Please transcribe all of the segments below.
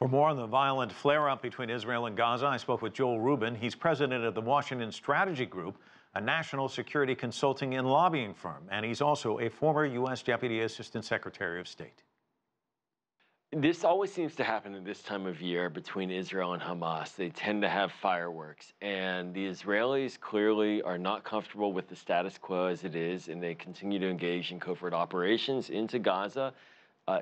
For more on the violent flare-up between Israel and Gaza, I spoke with Joel Rubin. He's president of the Washington Strategy Group, a national security consulting and lobbying firm, and he's also a former U.S. Deputy Assistant Secretary of State. This always seems to happen at this time of year between Israel and Hamas. They tend to have fireworks, and the Israelis clearly are not comfortable with the status quo as it is, and they continue to engage in covert operations into Gaza.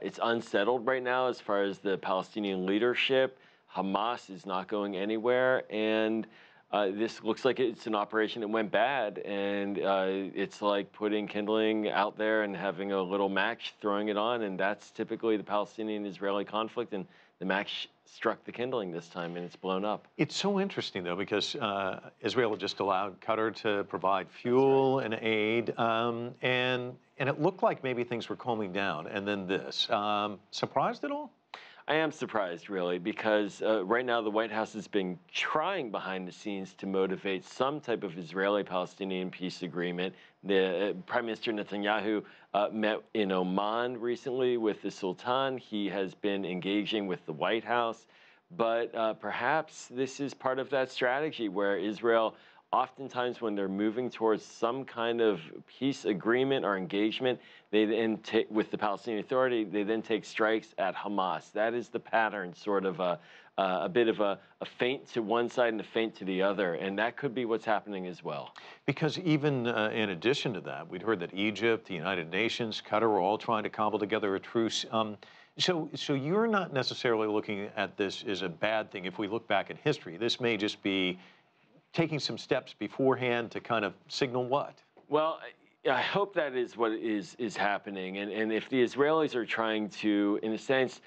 It's unsettled right now as far as the Palestinian leadership. Hamas is not going anywhere, and this looks like it's an operation that went bad, and it's like putting kindling out there and having a little match, throwing it on, and that's typically the Palestinian-Israeli conflict, and the match struck the kindling this time, and it's blown up. It's so interesting, though, because Israel just allowed Qatar to provide fuel and aid, and it looked like maybe things were calming down, and then this. Surprised at all? I am surprised, really, because right now the White House has been trying behind the scenes to motivate some type of Israeli-Palestinian peace agreement. The Prime Minister Netanyahu met in Oman recently with the Sultan. He has been engaging with the White House, but perhaps this is part of that strategy where Israel, oftentimes when they're moving towards some kind of peace agreement or engagement, they then take, with the Palestinian Authority, they then take strikes at Hamas. That is the pattern, sort of a bit of a feint to one side and a feint to the other, and that could be what's happening as well. Because even in addition to that, we'd heard that Egypt, the United Nations, Qatar were all trying to cobble together a truce. So you're not necessarily looking at this as a bad thing. If we look back in history, this may just be taking some steps beforehand to kind of signal what? Well, I hope that is what is happening. And if the Israelis are trying to, in a sense,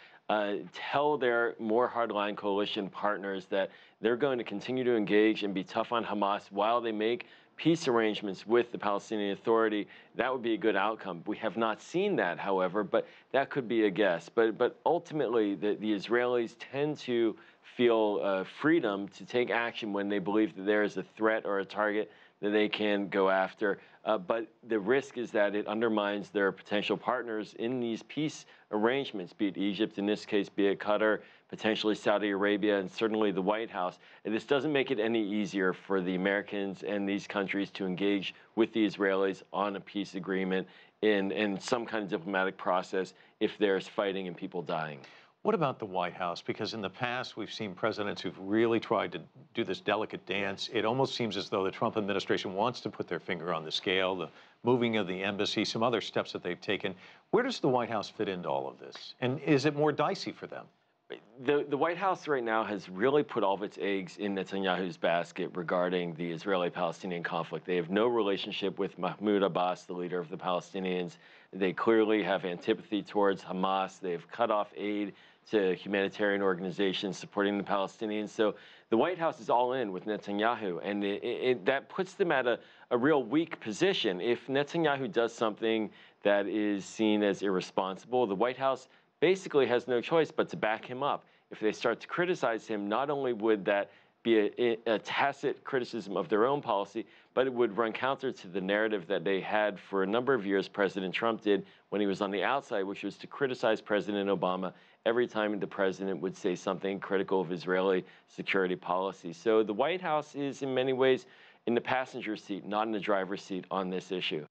tell their more hardline coalition partners that they're going to continue to engage and be tough on Hamas while they make peace arrangements with the Palestinian Authority, that would be a good outcome. We have not seen that, however, but that could be a guess. But ultimately, the Israelis tend to feel freedom to take action when they believe that there is a threat or a target that they can go after. But the risk is that it undermines their potential partners in these peace arrangements, be it Egypt in this case, be it Qatar, potentially Saudi Arabia, and certainly the White House. And this doesn't make it any easier for the Americans and these countries to engage with the Israelis on a peace agreement in some kind of diplomatic process if there's fighting and people dying. What about the White House? Because in the past, we've seen presidents who've really tried to do this delicate dance. It almost seems as though the Trump administration wants to put their finger on the scale, the moving of the embassy, some other steps that they've taken. Where does the White House fit into all of this? And is it more dicey for them? The White House right now has really put all of its eggs in Netanyahu's basket regarding the Israeli-Palestinian conflict. They have no relationship with Mahmoud Abbas, the leader of the Palestinians. They clearly have antipathy towards Hamas. They've cut off aid to humanitarian organizations supporting the Palestinians. So the White House is all in with Netanyahu, and that puts them at a real weak position. If Netanyahu does something that is seen as irresponsible, the White House basically has no choice but to back him up. If they start to criticize him, not only would that be a tacit criticism of their own policy, but it would run counter to the narrative that they had for a number of years President Trump did when he was on the outside, which was to criticize President Obama every time the president would say something critical of Israeli security policy. So the White House is in many ways in the passenger seat, not in the driver's seat on this issue.